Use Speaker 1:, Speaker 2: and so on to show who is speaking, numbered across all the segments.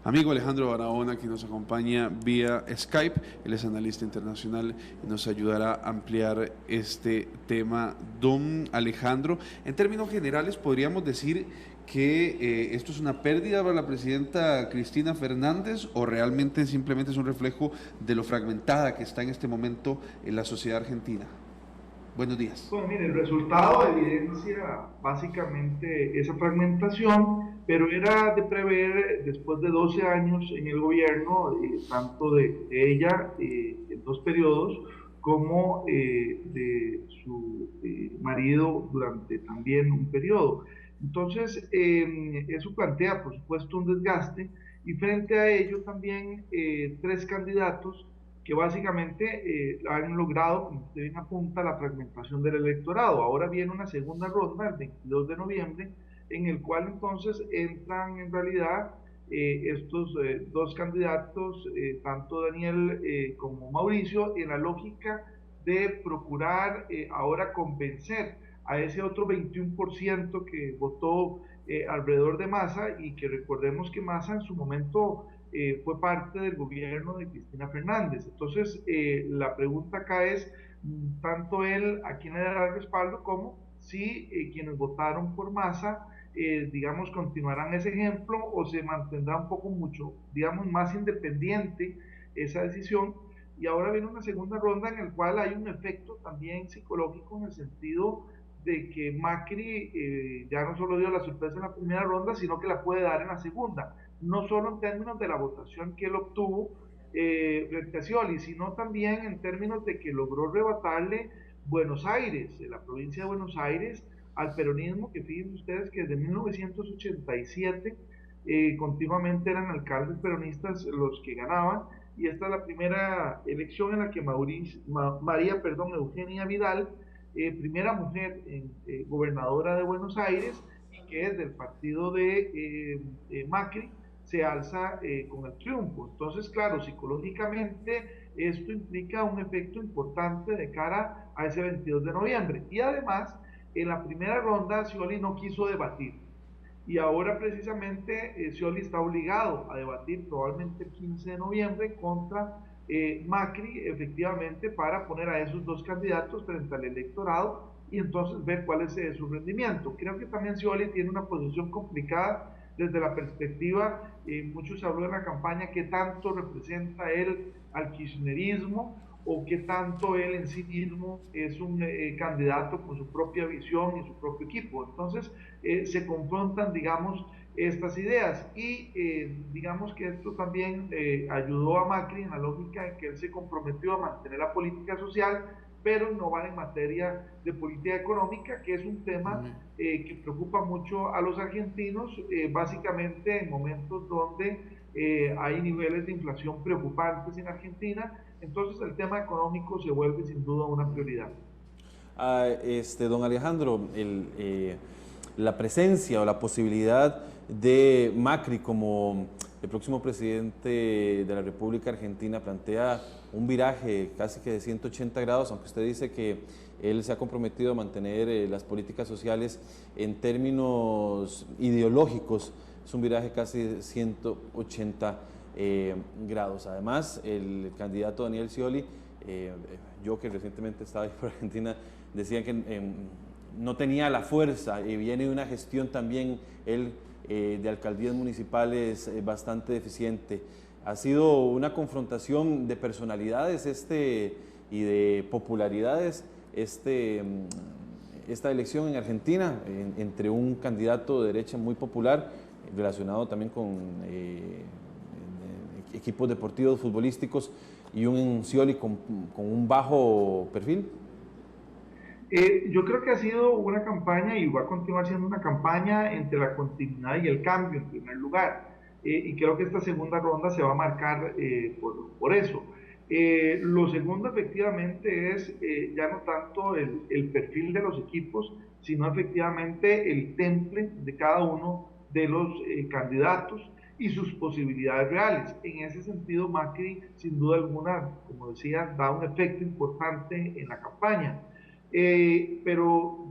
Speaker 1: amigo Alejandro Barahona, que nos acompaña vía Skype. Él es analista internacional y nos ayudará a ampliar este tema. Don Alejandro, en términos generales podríamos decir que esto es una pérdida para la presidenta Cristina Fernández, o realmente simplemente es un reflejo de lo fragmentada que está en este momento en la sociedad argentina. Buenos días.
Speaker 2: Bueno, mire, el resultado evidencia básicamente esa fragmentación, pero era de prever después de 12 años en el gobierno, tanto de ella en dos periodos, como de su marido durante también un periodo. Entonces, eso plantea, por supuesto, un desgaste, y frente a ello también tres candidatos que básicamente han logrado, como usted bien apunta, la fragmentación del electorado. Ahora viene una segunda ronda, el 22 de noviembre, en el cual entonces entran en realidad estos dos candidatos, tanto Daniel como Mauricio, en la lógica de procurar ahora convencer a ese otro 21% que votó alrededor de Massa, y que recordemos que Massa en su momento fue parte del gobierno de Cristina Fernández. Entonces, la pregunta acá es, tanto él a quién le dará respaldo, como si quienes votaron por Massa, digamos, continuarán ese ejemplo, o se mantendrá un poco mucho, digamos, más independiente esa decisión. Y ahora viene una segunda ronda en el cual hay un efecto también psicológico, en el sentido de que Macri ya no solo dio la sorpresa en la primera ronda, sino que la puede dar en la segunda, no solo en términos de la votación que él obtuvo frente a Scioli, sino también en términos de que logró arrebatarle Buenos Aires, la provincia de Buenos Aires, al peronismo, que fíjense ustedes que desde 1987 continuamente eran alcaldes peronistas los que ganaban, y esta es la primera elección en la que Eugenia Vidal, primera mujer gobernadora de Buenos Aires, y que es del partido de Macri, se alza con el triunfo. Entonces, claro, psicológicamente esto implica un efecto importante de cara a ese 22 de noviembre. Y además, en la primera ronda, Scioli no quiso debatir. Y ahora precisamente Scioli está obligado a debatir probablemente el 15 de noviembre contra Macri, efectivamente, para poner a esos dos candidatos frente al electorado y entonces ver cuál es su rendimiento. Creo que también Scioli tiene una posición complicada desde la perspectiva, muchos habló en la campaña, qué tanto representa él al kirchnerismo, o qué tanto él en sí mismo es un candidato con su propia visión y su propio equipo. Entonces, se confrontan, digamos, estas ideas, y digamos que esto también ayudó a Macri en la lógica en que él se comprometió a mantener la política social, pero innovar en materia de política económica, que es un tema que preocupa mucho a los argentinos, básicamente en momentos donde hay niveles de inflación preocupantes en Argentina. Entonces el tema económico se vuelve sin duda una prioridad.
Speaker 3: Don Alejandro, la presencia o la posibilidad de Macri como el próximo presidente de la República Argentina plantea un viraje casi que de 180 grados, aunque usted dice que él se ha comprometido a mantener las políticas sociales en términos ideológicos. Es un viraje casi de 180 grados. Además, el candidato Daniel Scioli, yo que recientemente estaba ahí por Argentina, decía que no tenía la fuerza, y viene de una gestión también él de alcaldías municipales bastante deficiente. Ha sido una confrontación de personalidades y de popularidades esta elección en Argentina, entre un candidato de derecha muy popular, relacionado también con equipos deportivos, futbolísticos, y un Scioli con un bajo perfil.
Speaker 2: Yo creo que ha sido una campaña, y va a continuar siendo una campaña, entre la continuidad y el cambio, en primer lugar. Y creo que esta segunda ronda se va a marcar por eso. Lo segundo, efectivamente, es ya no tanto el perfil de los equipos, sino efectivamente el temple de cada uno de los candidatos y sus posibilidades reales. En ese sentido, Macri, sin duda alguna, como decía, da un efecto importante en la campaña. Pero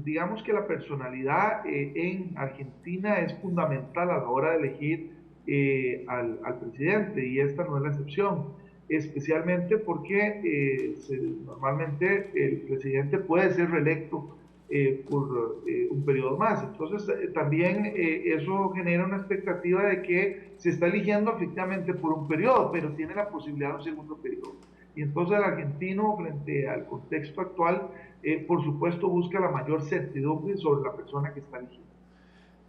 Speaker 2: digamos que la personalidad en Argentina es fundamental a la hora de elegir al presidente, y esta no es la excepción, especialmente porque normalmente el presidente puede ser reelecto por un periodo más. Entonces, también eso genera una expectativa de que se está eligiendo efectivamente por un periodo, pero tiene la posibilidad de un segundo periodo. Y entonces el argentino, frente al contexto actual, por supuesto busca la mayor certidumbre sobre la persona que está eligiendo.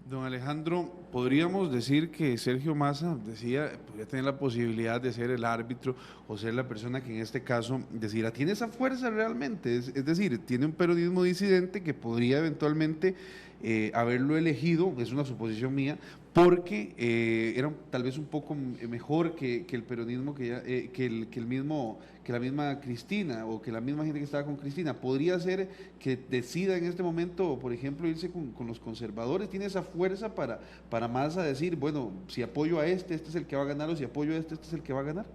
Speaker 1: Don Alejandro, podríamos decir que Sergio Massa podría tener la posibilidad de ser el árbitro o ser la persona que en este caso decidirá. ¿Tiene esa fuerza realmente? Es decir, tiene un peronismo disidente que podría eventualmente haberlo elegido, es una suposición mía, porque era tal vez un poco mejor que el peronismo que la misma Cristina o que la misma gente que estaba con Cristina. Podría ser que decida en este momento, por ejemplo, irse con los conservadores. Tiene esa fuerza para más a decir, bueno, si apoyo a este es el que va a ganar, o si apoyo a este es el que va a ganar.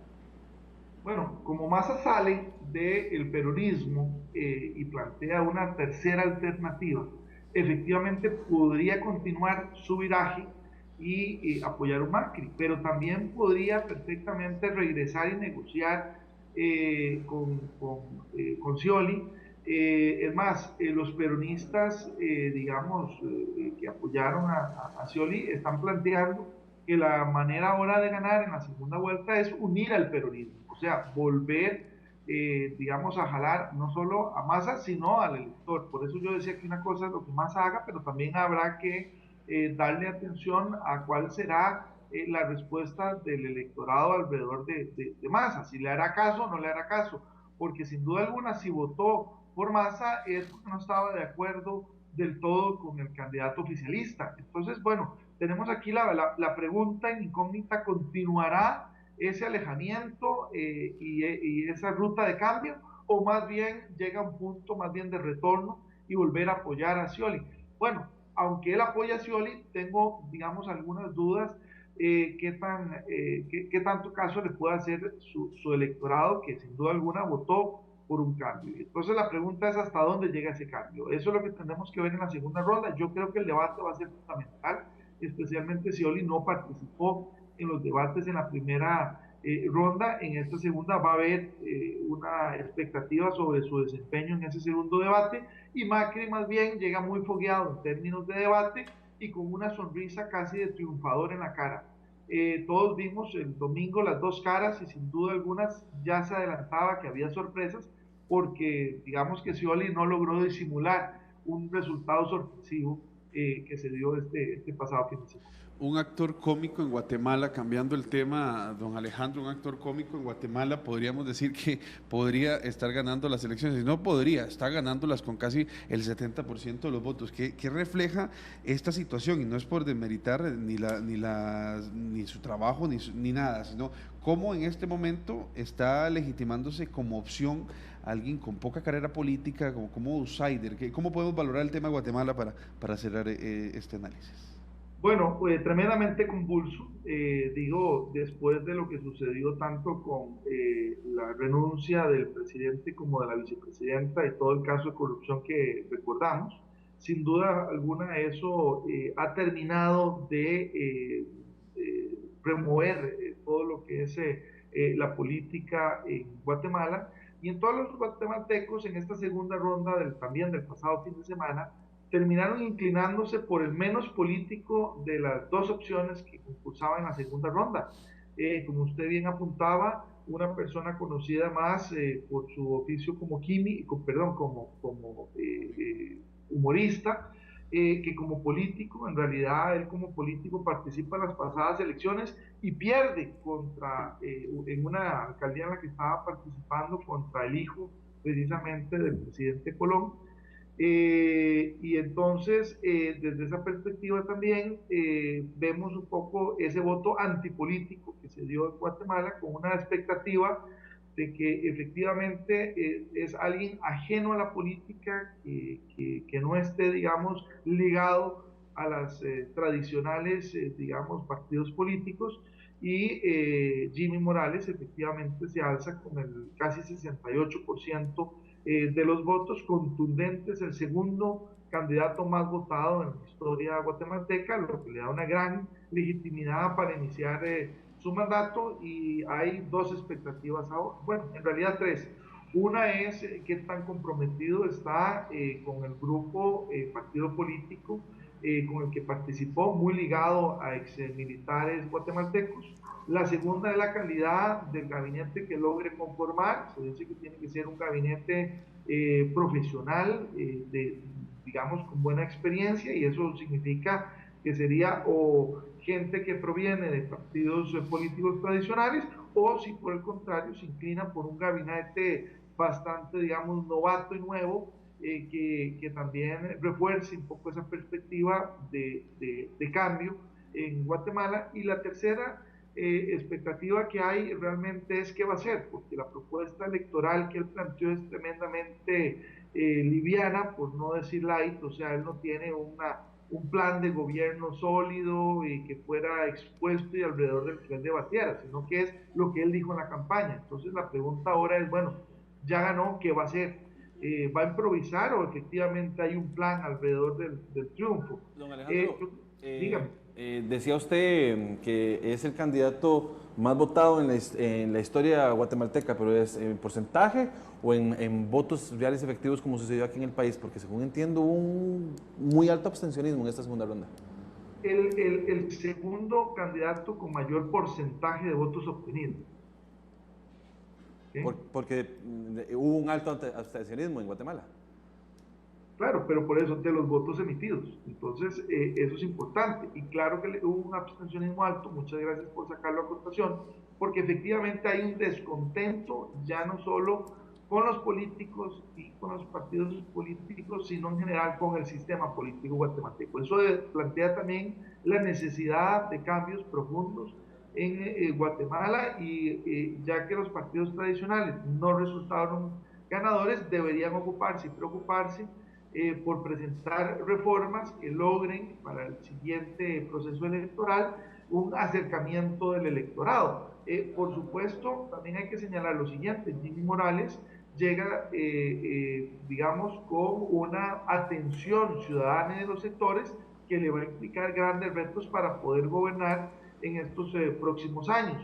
Speaker 2: Bueno, como Massa sale del peronismo y plantea una tercera alternativa, efectivamente podría continuar su viraje y apoyar a Macri, pero también podría perfectamente regresar y negociar con Scioli. Es más, los peronistas, digamos, que apoyaron a Scioli, están planteando que la manera ahora de ganar en la segunda vuelta es unir al peronismo, o sea, volver, digamos, a jalar no solo a Massa, sino al elector. Por eso yo decía que una cosa es lo que Massa haga, pero también habrá que darle atención a cuál será la respuesta del electorado alrededor de Massa, si le hará caso o no le hará caso, porque sin duda alguna si votó por Massa es porque no estaba de acuerdo del todo con el candidato oficialista. Entonces, bueno, tenemos aquí la pregunta en incógnita: ¿continuará ese alejamiento y esa ruta de cambio, o más bien llega a un punto más bien de retorno y volver a apoyar a Scioli? Bueno, aunque él apoya a Scioli, tengo, digamos, algunas dudas qué tanto caso le puede hacer su electorado, que sin duda alguna votó por un cambio. Entonces la pregunta es hasta dónde llega ese cambio. Eso es lo que tenemos que ver en la segunda ronda. Yo creo que el debate va a ser fundamental, especialmente si Oli no participó en los debates en la primera ronda. En esta segunda va a haber una expectativa sobre su desempeño en ese segundo debate, y Macri más bien llega muy fogueado en términos de debate y con una sonrisa casi de triunfador en la cara. Todos vimos el domingo las dos caras y sin duda algunas ya se adelantaba que había sorpresas, porque digamos que Scioli no logró disimular un resultado sorpresivo que se dio este pasado fin de semana.
Speaker 1: Un actor cómico en Guatemala, cambiando el tema, don Alejandro, un actor cómico en Guatemala, podríamos decir que podría estar ganando las elecciones. No podría, está ganándolas con casi el 70% de los votos. ¿Qué refleja esta situación? Y no es por demeritar ni su trabajo ni nada, sino cómo en este momento está legitimándose como opción alguien con poca carrera política, como outsider. ¿Cómo podemos valorar el tema de Guatemala para cerrar este análisis?
Speaker 2: Bueno, pues tremendamente convulso, digo, después de lo que sucedió tanto con la renuncia del presidente como de la vicepresidenta y todo el caso de corrupción que recordamos. Sin duda alguna eso ha terminado de remover todo lo que es la política en Guatemala, y en todos los guatemaltecos en esta segunda ronda también del pasado fin de semana terminaron inclinándose por el menos político de las dos opciones que concursaban en la segunda ronda. Como usted bien apuntaba, una persona conocida más por su oficio como humorista, que como político. En realidad él como político participa en las pasadas elecciones y pierde en una alcaldía en la que estaba participando contra el hijo precisamente del presidente Colón. Y entonces, desde esa perspectiva también vemos un poco ese voto antipolítico que se dio en Guatemala, con una expectativa de que efectivamente es alguien ajeno a la política, que no esté, digamos, ligado a las tradicionales, digamos, partidos políticos. Y Jimmy Morales efectivamente se alza con el casi 68% de los votos contundentes, el segundo candidato más votado en la historia guatemalteca, lo que le da una gran legitimidad para iniciar su mandato, y hay dos expectativas ahora, bueno, en realidad tres. Una es qué tan comprometido está con el grupo, partido político con el que participó, muy ligado a ex militares guatemaltecos. La segunda es la calidad del gabinete que logre conformar. Se dice que tiene que ser un gabinete profesional, digamos, con buena experiencia, y eso significa que sería o gente que proviene de partidos políticos tradicionales, o si por el contrario se inclina por un gabinete bastante, digamos, novato y nuevo, que también refuerce un poco esa perspectiva de cambio en Guatemala. Y la tercera expectativa que hay realmente es qué va a hacer, porque la propuesta electoral que él planteó es tremendamente liviana, por no decir light. O sea, él no tiene un plan de gobierno sólido y que fuera expuesto y alrededor del que él debatiera, sino que es lo que él dijo en la campaña. Entonces la pregunta ahora es, bueno, ya ganó, ¿qué va a hacer? ¿Va a improvisar o efectivamente hay un plan alrededor del triunfo?
Speaker 3: Don Alejandro,
Speaker 2: Dígame.
Speaker 3: decía usted que es el candidato más votado en la historia guatemalteca, pero ¿es en porcentaje o en votos reales efectivos como sucedió aquí en el país? Porque según entiendo hubo un muy alto abstencionismo en esta segunda ronda.
Speaker 2: El segundo candidato con mayor porcentaje de votos obtenidos. ¿Sí?
Speaker 3: Porque hubo un alto abstencionismo en Guatemala.
Speaker 2: Claro, pero por eso de los votos emitidos. Entonces, eso es importante. Y claro que hubo un abstencionismo alto, muchas gracias por sacarlo a cotación, porque efectivamente hay un descontento, ya no solo con los políticos y con los partidos políticos, sino en general con el sistema político guatemalteco. Eso plantea también la necesidad de cambios profundos en Guatemala, y ya que los partidos tradicionales no resultaron ganadores, deberían ocuparse y preocuparse por presentar reformas que logren para el siguiente proceso electoral un acercamiento del electorado. Por supuesto, también hay que señalar lo siguiente: Jimmy Morales llega, digamos, con una atención ciudadana de los sectores que le va a implicar grandes retos para poder gobernar en estos próximos años.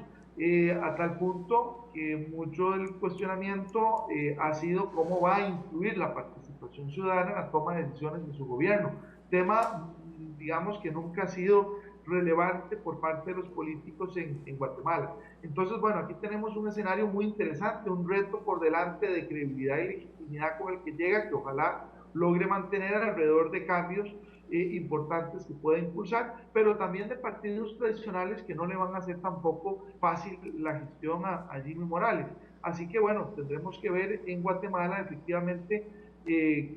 Speaker 2: A tal punto que mucho del cuestionamiento ha sido cómo va a influir la participación ciudadana en la toma de decisiones de su gobierno. Tema, digamos, que nunca ha sido relevante por parte de los políticos en Guatemala. Entonces, bueno, aquí tenemos un escenario muy interesante, un reto por delante de credibilidad y legitimidad con el que llega, que ojalá logre mantener alrededor de cambios importantes que pueda impulsar, pero también de partidos tradicionales que no le van a hacer tampoco fácil la gestión a Jimmy Morales. Así que bueno, tendremos que ver en Guatemala efectivamente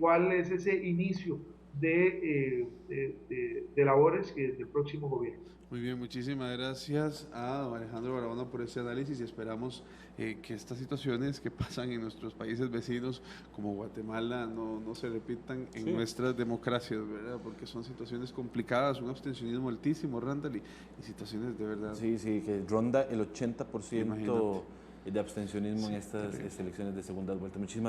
Speaker 2: cuál es ese inicio de labores del próximo gobierno.
Speaker 1: Muy bien, muchísimas gracias a don Alejandro Barahona por este análisis, y esperamos que estas situaciones que pasan en nuestros países vecinos como Guatemala no se repitan en nuestras democracias, ¿verdad? Porque son situaciones complicadas, un abstencionismo altísimo, Randall, y situaciones de verdad.
Speaker 3: Sí, que ronda el 80%
Speaker 1: Imagínate.
Speaker 3: de abstencionismo en estas elecciones de segunda vuelta. Muchísimas